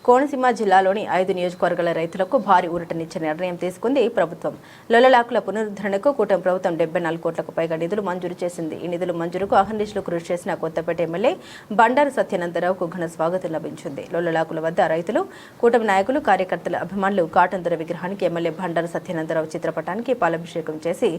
కోనసీమ జిల్లాలోని 5 నియోజకవర్గాల రైతులకు భారీ ఊరటనిచ్చే నిర్ణయం తీసుకుంది ప్రభుత్వం. లొల్లలాకుల పునరుద్ధరణకు కూటమి ప్రభుత్వం 74 కోట్లకు పైగా నిధులు మంజూరు చేసింది. ఈ నిధుల మంజూరుకు అహర్నిశలు కృషి చేసిన కొత్తపేట ఎమ్మెల్యే బండారు సత్యానందరావుకు ఘన స్వాగతం లభించింది. లొల్లలాకుల వద్ద రైతులు, కూటమి నాయకులు, కార్యకర్తల అభిమానులు కాటందర విగ్రహానికి ఎమ్మెల్యే బండారు సత్యానందరావు చిత్రపటానికి పాలాభిషేకం చేసి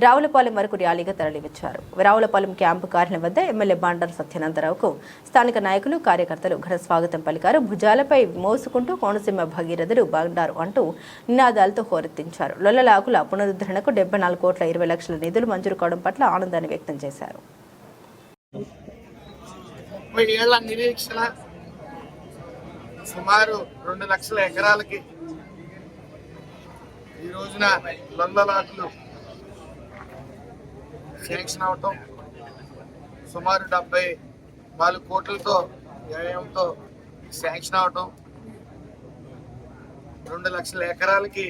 రావులపాలెం వరకు ర్యాలీగా తరలివచ్చారు. రావులపాలెం క్యాంపు కార్యాలయం వద్ద ఎమ్మెల్యే బండారు సత్యానందరావుకు స్థానిక నాయకులు, కార్యకర్తలు ఘన స్వాగతం పలికారు. భుజాలపై మోసుకుంటూ కోనసీమ భగీరథుడు బండారు అంటూ నినాదాలతో హోరెత్తించారు. లొల్లలాకుల పునరుద్ధరణకు 74 కోట్ల 20 లక్షల నిధులు మంజూరు కావడం పట్ల ఆనందాన్ని వ్యక్తం చేశారు. సుమారు 2 లక్షల ఎకరాలకి ఈ రోజున లొల్లలాకులు శాంక్షన్ అవటం, సుమారు 74 కోట్లతో వ్యయంతో శాంక్షన్ అవటం, 2 లక్షల ఎకరాలకి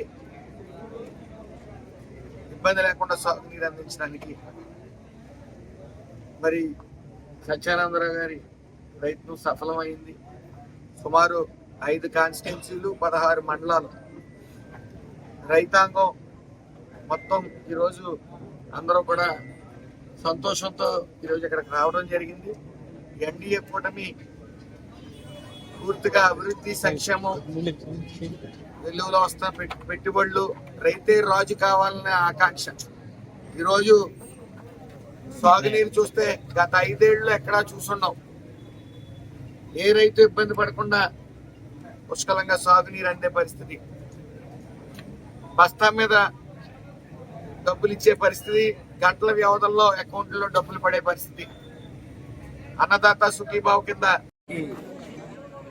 ఇబ్బంది లేకుండా సాగునీరు అందించడానికి మరి సత్యానందరావు గారి ప్రయత్నం సఫలమైంది. సుమారు 5 కాన్స్టిట్యున్సీలు, 16 మండలాలు రైతాంగం మొత్తం ఈరోజు అందరూ కూడా సంతోషంతో ఈరోజు ఇక్కడికి రావడం జరిగింది. ఎన్డీఏ కూటమి పూర్తిగా అభివృద్ధి, సంక్షేమం, వెలుగులో వస్తున్న పెట్టుబడులు, రైతే రాజు కావాలనే ఆకాంక్ష. ఈరోజు సాగునీరు చూస్తే గత 5 ఏళ్ళు ఎక్కడా చూసున్నాం. ఏ రైతు ఇబ్బంది పడకుండా పుష్కలంగా సాగునీరు అందే పరిస్థితి, బస్తా మీద డబ్బులు ఇచ్చే పరిస్థితి, గంటల వ్యవధుల్లో అకౌంట్లో డబ్బులు పడే పరిస్థితి. అన్నదాత సుఖీభావ్ కింద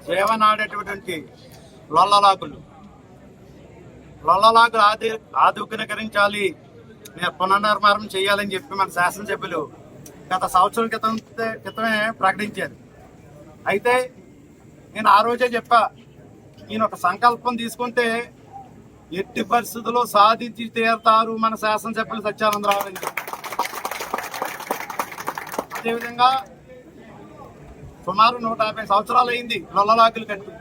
సేవనాడేటువంటి లొల్లలాకులు ఆధునికరించాలి, పునర్నిర్మాణం చేయాలని చెప్పి మన శాసనసభ్యులు గత సంవత్సరం క్రితమే ప్రకటించారు. అయితే నేను ఆ రోజే చెప్పా, ఈయన ఒక సంకల్పం తీసుకుంటే ఎట్టి పరిస్థితుల్లో సాధించి తీరుతారు మన శాసనసభ్యులు సత్యానందరావు అని. అదేవిధంగా సుమారు 150 సంవత్సరాలు అయింది లొల్లలాకులు కట్టి.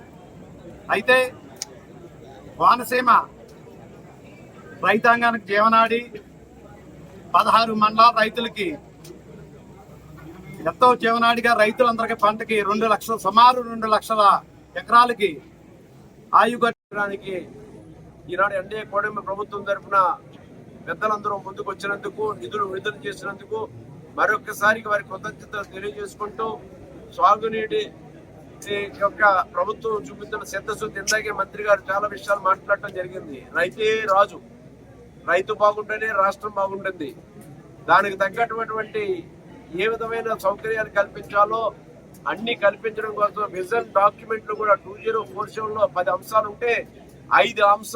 అయితే కోనసీమ రైతాంగానికి జీవనాడి 16 మండలాల రైతులకి ఎంతో జీవనాడిగా రైతులందరికీ పంటకి 2 లక్షలు, సుమారు 2 లక్షల ఎకరాలకి ఆయుగట్టడానికి ఈనాడు ఎన్డీఏ కూటమి ప్రభుత్వం తరఫున పెద్దలందరూ ముందుకు వచ్చినందుకు, నిధులు విడుదల చేసినందుకు మరొకసారి వారి కృతజ్ఞతలు తెలియజేసుకుంటూ, సాగునీటి యొక్క ప్రభుత్వం చూపుతున్న సిద్ధశుద్ధి, ఇందాకే మంత్రి గారు చాలా విషయాలు మాట్లాడటం జరిగింది. రైతే రాజు, రైతు బాగుంటేనే రాష్ట్రం బాగుంటుంది. దానికి తగ్గటువంటి ఏ విధమైన సౌకర్యాలు కల్పించాలో అన్ని కల్పించడం కోసం విజన్ డాక్యుమెంట్లు కూడా 2047లో 10 అంశాలు ఉంటే 5 అంశాలు